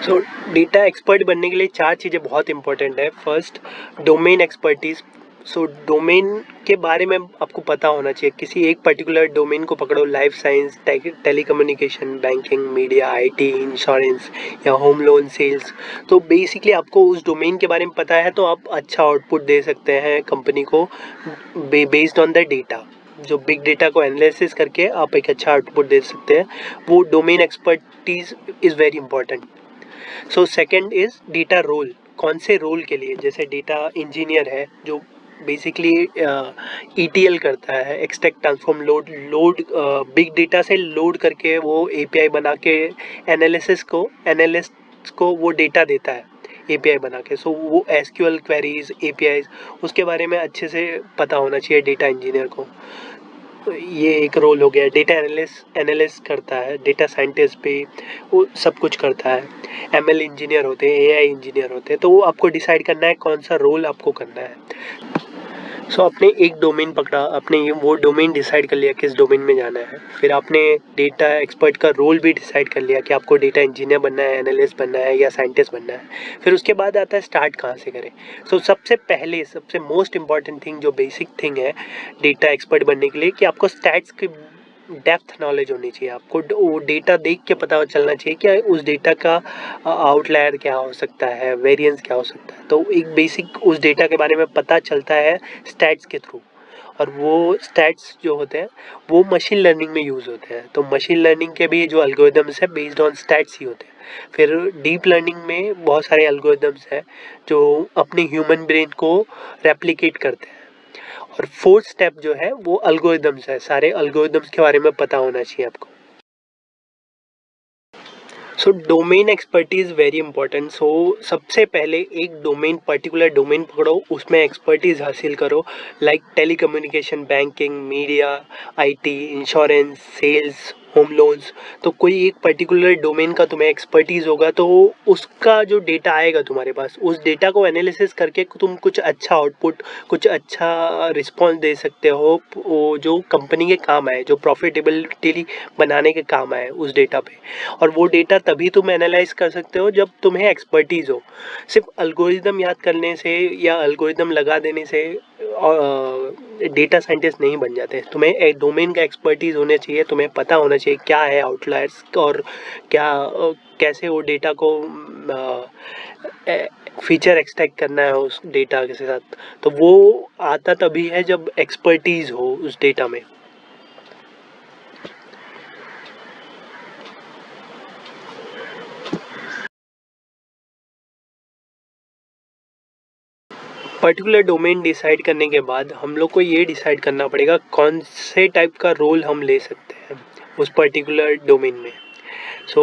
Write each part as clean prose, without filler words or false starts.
सो data expert बनने के लिए 4 चीज़ें बहुत इंपॉर्टेंट है। First, domain expertise. So domain के बारे में आपको पता होना चाहिए। किसी एक पर्टिकुलर डोमेन को पकड़ो, life science, telecommunication, banking, media, IT, insurance या होम लोन, सेल्स। तो बेसिकली आपको उस डोमेन के बारे में पता है तो आप अच्छा आउटपुट दे सकते हैं कंपनी को बेस्ड ऑन द डेटा। जो बिग डेटा को एनालिसिस करके आप एक अच्छा आउटपुट दे सकते हैं, वो domain expertise is very important. So second is data role. कौन से रोल के लिए, जैसे डेटा इंजीनियर है जो बेसिकली ईटीएल करता है, extract transform load big data से लोड करके वो एपीआई बना के एनालिस्ट को वो डेटा देता है एपीआई बना के। सो वो एसक्यूएल क्वेरीज, एपीआईज, उसके बारे में अच्छे से पता होना चाहिए डेटा इंजीनियर को। ये एक रोल हो गया। डेटा एनालिस्ट करता है, डेटा साइंटिस्ट भी वो सब कुछ करता है। एमएल इंजीनियर होते हैं, एआई इंजीनियर होते हैं। तो वो आपको डिसाइड करना है कौन सा रोल आपको करना है। सो आपने एक डोमेन पकड़ा, आपने वो डोमेन डिसाइड कर लिया किस डोमेन में जाना है। फिर आपने डेटा एक्सपर्ट का रोल भी डिसाइड कर लिया कि आपको डेटा इंजीनियर बनना है, एनालिस्ट बनना है या साइंटिस्ट बनना है। फिर उसके बाद आता है स्टार्ट कहाँ से करें। सो सबसे पहले सबसे मोस्ट इम्पॉर्टेंट थिंग, जो बेसिक थिंग है डेटा एक्सपर्ट बनने के लिए, कि आपको स्टैट्स की डेप्थ नॉलेज होनी चाहिए। आपको वो डेटा देख के पता चलना चाहिए कि उस डेटा का आउटलायर क्या हो सकता है, वेरिएंस क्या हो सकता है। तो एक बेसिक उस डेटा के बारे में पता चलता है स्टैट्स के थ्रू। और वो स्टैट्स जो होते हैं वो मशीन लर्निंग में यूज़ होते हैं। तो मशीन लर्निंग के भी जो एल्गोरिदम्स है बेस्ड ऑन स्टैट्स ही होते हैं। फिर डीप लर्निंग में बहुत सारे एल्गोरिदम्स हैं जो अपने ह्यूमन ब्रेन को रेप्लिकेट करते हैं। और फोर्थ स्टेप जो है वो अल्गोरिदम्स है। सारे अल्गोरिदम्स के बारे में पता होना चाहिए आपको। So domain expertise very important. So सबसे पहले एक डोमेन, पर्टिकुलर डोमेन पकड़ो, उसमें एक्सपर्टीज़ हासिल करो। Like telecommunication, banking, media, IT, insurance, sales, home loans. तो कोई एक पर्टिकुलर डोमेन का तुम्हें एक्सपर्टीज़ होगा तो उसका जो डेटा आएगा तुम्हारे पास, उस डेटा को एनालिसिस करके तुम कुछ अच्छा आउटपुट, कुछ अच्छा रिस्पॉन्स दे सकते हो, वो जो कंपनी के काम आए, जो प्रॉफिटेबिलिटी बनाने के काम आए उस डेटा पे। और वो डेटा तभी तुम एनालाइज कर सकते हो जब तुम्हें एक्सपर्टीज़ हो। सिर्फ अल्गोरिदम याद करने से या अल्गोरिदम लगा देने से डेटा साइंटिस्ट नहीं बन जाते। तुम्हें एक डोमेन का एक्सपर्टीज़ होना चाहिए। तुम्हें पता होना चाहिए क्या है आउटलायर्स और क्या कैसे वो डेटा को फीचर एक्सट्रैक्ट करना है उस डेटा के साथ। तो वो आता तभी है जब एक्सपर्टीज़ हो उस डेटा में। पर्टिकुलर डोमेन डिसाइड करने के बाद हम लोग को ये डिसाइड करना पड़ेगा कौन से टाइप का रोल हम ले सकते हैं उस पर्टिकुलर डोमेन में। सो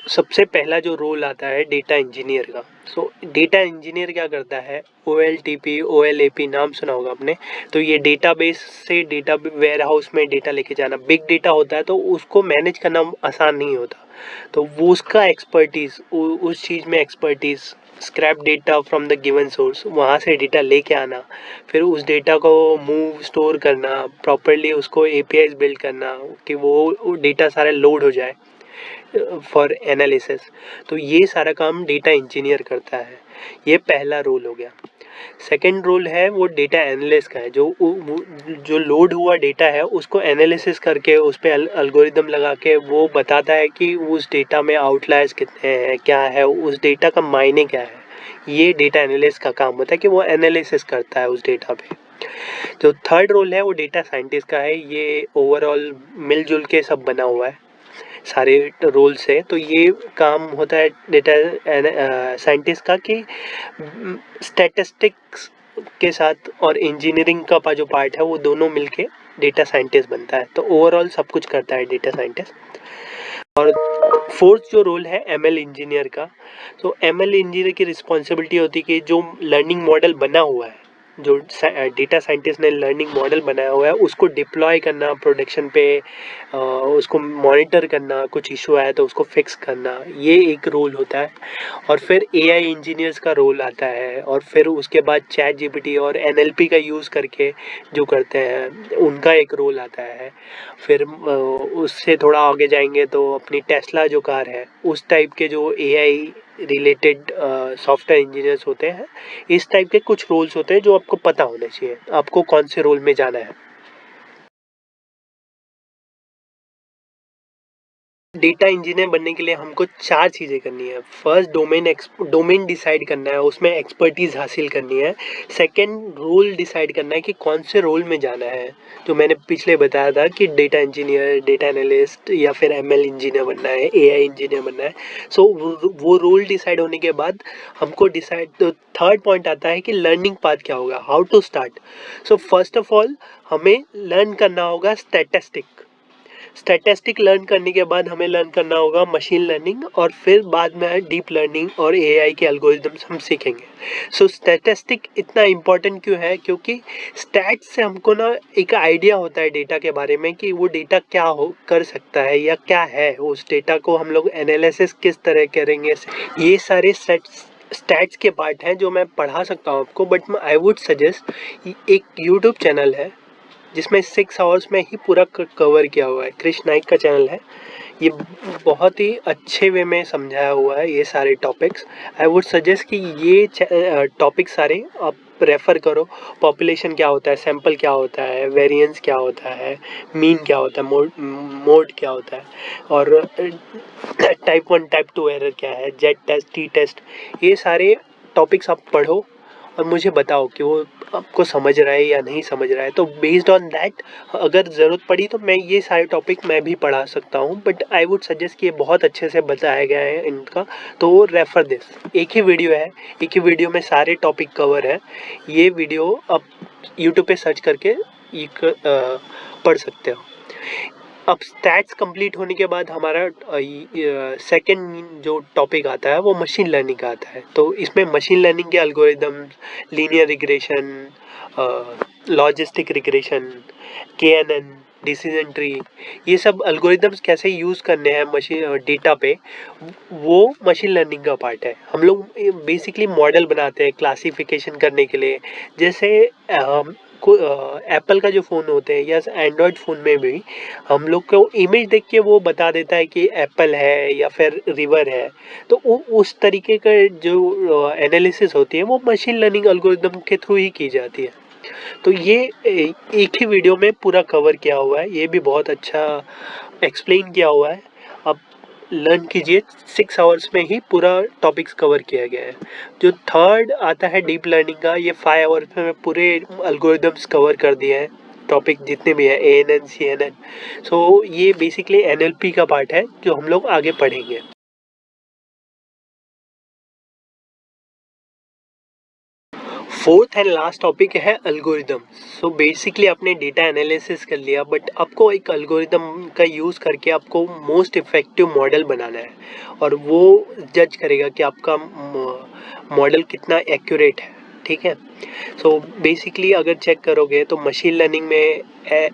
सबसे पहला जो रोल आता है डेटा इंजीनियर का। सो डेटा इंजीनियर क्या करता है, OLTP, OLAP नाम सुना होगा आपने। तो ये डेटाबेस से डेटा वेयर हाउस में डेटा लेके जाना, बिग डेटा होता है तो उसको मैनेज करना आसान नहीं होता। तो वो उसका एक्सपर्टीज़, उस चीज़ में expertise, scrap data from the given source, वहाँ से डेटा लेके आना, फिर उस डेटा को मूव, स्टोर करना, प्रॉपरली उसको APIs बिल्ड करना कि वो डेटा सारा लोड हो जाए फॉर एनालिसिस। तो ये सारा काम डेटा इंजीनियर करता है। ये पहला रोल हो गया। सेकंड रोल है वो डेटा एनालिस्ट का है, जो लोड हुआ डेटा है उसको एनालिसिस करके उस पर अल्गोरिदम लगा के वो बताता है कि उस डेटा में आउटलायर्स कितने हैं, क्या है, उस डेटा का मायने क्या है। ये डेटा एनालिस्ट का काम होता है कि वो एनालिसिस करता है उस डेटा पे। जो थर्ड रोल है वो डेटा साइंटिस्ट का है। ये ओवरऑल मिलजुल के सब बना हुआ है सारे रोल से। तो ये काम होता है डेटा साइंटिस्ट का कि स्टैटिस्टिक्स के साथ और इंजीनियरिंग का जो पार्ट है वो दोनों मिलके डेटा साइंटिस्ट बनता है। तो ओवरऑल सब कुछ करता है डेटा साइंटिस्ट। और फोर्थ जो रोल है ML इंजीनियर का। तो ML इंजीनियर की रिस्पॉन्सिबिलिटी होती है कि जो लर्निंग मॉडल बना हुआ है, जो डेटा साइंटिस्ट ने लर्निंग मॉडल बनाया हुआ है उसको डिप्लॉय करना प्रोडक्शन पे, उसको मॉनिटर करना, कुछ इशू आया तो उसको फिक्स करना, ये एक रोल होता है। और फिर AI इंजीनियर्स का रोल आता है। और फिर उसके बाद चैट GPT और NLP का यूज़ करके जो करते हैं उनका एक रोल आता है। फिर उससे थोड़ा आगे जाएंगे तो अपनी टेस्ला जो कार है उस टाइप के जो AI रिलेटेड सॉफ्टवेयर इंजीनियर्स होते हैं, इस टाइप के कुछ रोल्स होते हैं जो आपको पता होने चाहिए, आपको कौन से रोल में जाना है। डेटा इंजीनियर बनने के लिए हमको 4 चीज़ें करनी है। फर्स्ट डोमेन डिसाइड करना है, उसमें एक्सपर्टीज़ हासिल करनी है। सेकंड रोल डिसाइड करना है कि कौन से रोल में जाना है, जो मैंने पिछले बताया था कि डेटा इंजीनियर, डेटा एनालिस्ट या फिर एमएल इंजीनियर बनना है, एआई इंजीनियर बनना है। सो वो रोल डिसाइड होने के बाद हमको डिसाइड तो थर्ड पॉइंट आता है कि लर्निंग पाथ क्या होगा, how to start. So first of all हमें लर्न करना होगा स्टैटिस्टिक लर्न करने के बाद हमें लर्न करना होगा मशीन लर्निंग, और फिर बाद में डीप लर्निंग और एआई के एल्गोरिदम्स हम सीखेंगे। सो स्टैटिस्टिक इतना इम्पोर्टेंट क्यों है, क्योंकि स्टैट्स से हमको ना एक आइडिया होता है डेटा के बारे में कि वो डेटा क्या हो कर सकता है या क्या है, उस डेटा को हम लोग एनालिसिस किस तरह करेंगे। ये सारे स्टैट्स के पार्ट हैं जो मैं पढ़ा सकता हूँ आपको, बट आई वुड सजेस्ट एक यूट्यूब चैनल है जिसमें 6 आवर्स में ही पूरा कवर किया हुआ है, क्रिश नाइक का चैनल है। ये बहुत ही अच्छे वे में समझाया हुआ है ये सारे टॉपिक्स। आई वुड सजेस्ट कि ये टॉपिक सारे आप रेफ़र करो। पॉपुलेशन क्या होता है, सैंपल क्या होता है, वेरिएंस क्या होता है, मीन क्या होता है, मोड क्या होता है, और टाइप 1 टाइप 2 एरर क्या है, जेड टेस्ट, टी टेस्ट, ये सारे टॉपिक्स आप पढ़ो और मुझे बताओ कि वो आपको समझ रहा है या नहीं समझ रहा है। तो बेस्ड ऑन दैट अगर ज़रूरत पड़ी तो मैं ये सारे टॉपिक मैं भी पढ़ा सकता हूँ, बट आई वुड सजेस्ट कि ये बहुत अच्छे से बताया गया है इनका, तो रेफर दिस। एक ही वीडियो है, एक ही वीडियो में सारे टॉपिक कवर है। ये वीडियो आप यूट्यूब पे सर्च करके पढ़ सकते हो। अब स्टैट्स कंप्लीट होने के बाद हमारा सेकंड जो टॉपिक आता है वो मशीन लर्निंग का आता है। तो इसमें मशीन लर्निंग के algorithm, linear regression, logistic regression, KNN, decision tree, ये सब एल्गोरिदम्स कैसे यूज़ करने हैं मशीन डेटा पे, वो मशीन लर्निंग का पार्ट है। हम लोग बेसिकली मॉडल बनाते हैं क्लासिफिकेशन करने के लिए। जैसे एप्पल का जो फ़ोन होते हैं या एंड्रॉयड फ़ोन में भी हम लोग को इमेज देख के वो बता देता है कि एप्पल है या फिर रिवर है। तो उस तरीके का जो एनालिसिस होती है वो मशीन लर्निंग एल्गोरिदम के थ्रू ही की जाती है। तो ये एक ही वीडियो में पूरा कवर किया हुआ है, ये भी बहुत अच्छा एक्सप्लेन किया हुआ है। अब लर्न कीजिए, 6 आवर्स में ही पूरा टॉपिक्स कवर किया गया है। जो थर्ड आता है डीप लर्निंग का, ये 5 आवर्स में पूरे एल्गोरिदम्स कवर कर दिए हैं, टॉपिक जितने भी हैं, एएनएन, सीएनएन। सो ये बेसिकली एनएलपी का पार्ट है जो हम लोग आगे पढ़ेंगे। फोर्थ एंड लास्ट टॉपिक है एल्गोरिदम। सो बेसिकली आपने डेटा एनालिसिस कर लिया, बट आपको एक एल्गोरिदम का यूज़ करके आपको मोस्ट इफ़ेक्टिव मॉडल बनाना है, और वो जज करेगा कि आपका मॉडल कितना एक्यूरेट है। ठीक है। सो बेसिकली अगर चेक करोगे तो मशीन लर्निंग में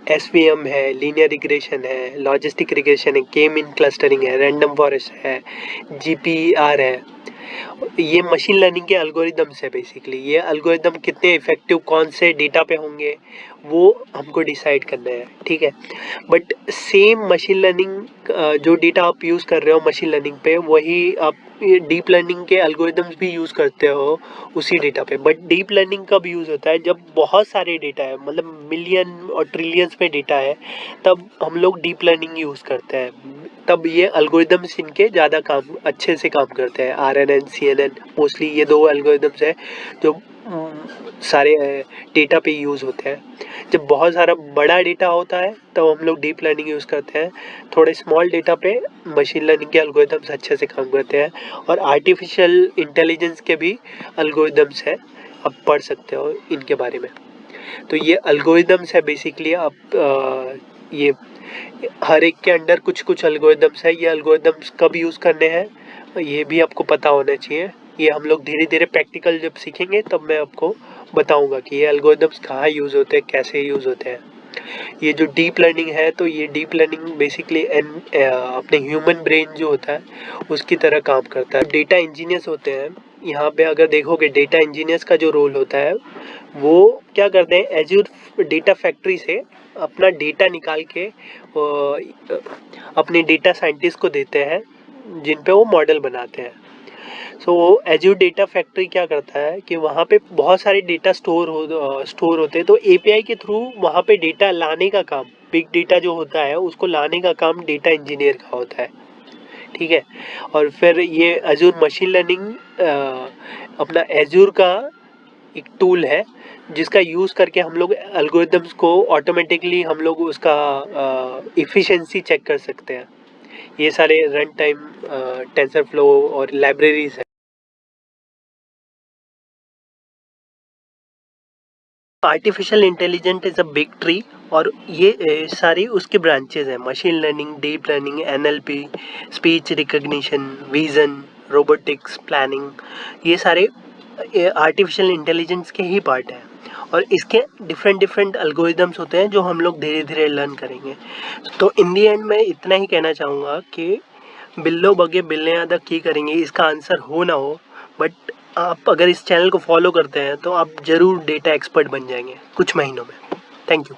एसवीएम है, लीनियर रिग्रेशन है, लॉजिस्टिक रिग्रेशन है, के मीन क्लस्टरिंग है, रैंडम फॉरेस्ट है, जीपीआर है। ये मशीन लर्निंग के एल्गोरिदम्स है। बेसिकली ये एल्गोरिदम कितने इफेक्टिव कौन से डेटा पे होंगे वो हमको डिसाइड करना है। ठीक है। बट सेम मशीन लर्निंग जो डेटा आप यूज़ कर रहे हो मशीन लर्निंग पे, वही आप डीप लर्निंग के एल्गोरिदम्स भी यूज़ करते हो उसी डेटा पे। बट डीप लर्निंग कब यूज़ होता है, जब बहुत सारे डेटा है, मतलब मिलियन और ट्रिलियंस में डेटा है, तब हम लोग डीप लर्निंग यूज़ करते हैं। तब ये एल्गोरिदम्स इनके ज़्यादा काम अच्छे से काम करते हैं। आरएनएन, सीएनएन, मोस्टली ये दो एल्गोरिदम्स हैं जो सारे डेटा पे यूज़ होते हैं। जब बहुत सारा बड़ा डेटा होता है तब हम लोग डीप लर्निंग यूज़ करते हैं। थोड़े स्मॉल डेटा पे मशीन लर्निंग के एल्गोरिदम्स अच्छे से काम करते हैं। और आर्टिफिशियल इंटेलिजेंस के भी एल्गोरिदम्स हैं, आप पढ़ सकते हो इनके बारे में। तो ये एल्गोरिदम्स है बेसिकली। आप ये हर एक के अंडर कुछ कुछ एल्गोरिदम्स है। ये एल्गोरिदम्स कब यूज़ करने हैं ये भी आपको पता होना चाहिए। ये हम लोग धीरे धीरे प्रैक्टिकल जब सीखेंगे तब मैं आपको बताऊंगा कि ये एल्गोरिदम्स कहाँ यूज़ होते हैं, कैसे यूज़ होते हैं। ये जो डीप लर्निंग है, तो ये डीप लर्निंग बेसिकली अपने ह्यूमन ब्रेन जो होता है उसकी तरह काम करता है। डेटा इंजीनियर्स होते हैं, यहाँ पे अगर देखोगे डेटा इंजीनियर्स का जो रोल होता है वो क्या करते हैं, एज्योर डेटा फैक्ट्री से अपना डेटा निकाल के अपने डेटा साइंटिस्ट को देते हैं जिन पे वो मॉडल बनाते हैं। सो एज्योर डेटा फैक्ट्री क्या करता है कि वहाँ पे बहुत सारे डेटा स्टोर होते हैं, तो एपीआई के थ्रू वहाँ पे डेटा लाने का काम, बिग डेटा जो होता है उसको लाने का काम डेटा इंजीनियर का होता है, ठीक है। और फिर ये एज्योर मशीन लर्निंग अपना एज्योर का एक टूल है जिसका यूज़ करके हम लोग एल्गोरिदम्स को ऑटोमेटिकली हम लोग उसका एफिशिएंसी चेक कर सकते हैं। ये सारे रन टाइम टेंसरफ्लो और लाइब्रेरीज है। Artificial intelligent is a big tree और ये सारी उसके ब्रांचेज हैं, machine learning, deep learning, NLP, speech recognition, vision, robotics, planning, ये सारे आर्टिफिशियल इंटेलिजेंस के ही पार्ट हैं। और इसके डिफरेंट डिफरेंट एल्गोरिदम्स होते हैं जो हम लोग धीरे धीरे लर्न करेंगे। तो इन दी एंड मैं इतना ही कहना चाहूँगा कि बिल्लो बगे बिल्ले अदा की करेंगे, इसका आंसर हो ना हो, बट आप अगर इस चैनल को फॉलो करते हैं तो आप ज़रूर डेटा एक्सपर्ट बन जाएंगे कुछ महीनों में। Thank you.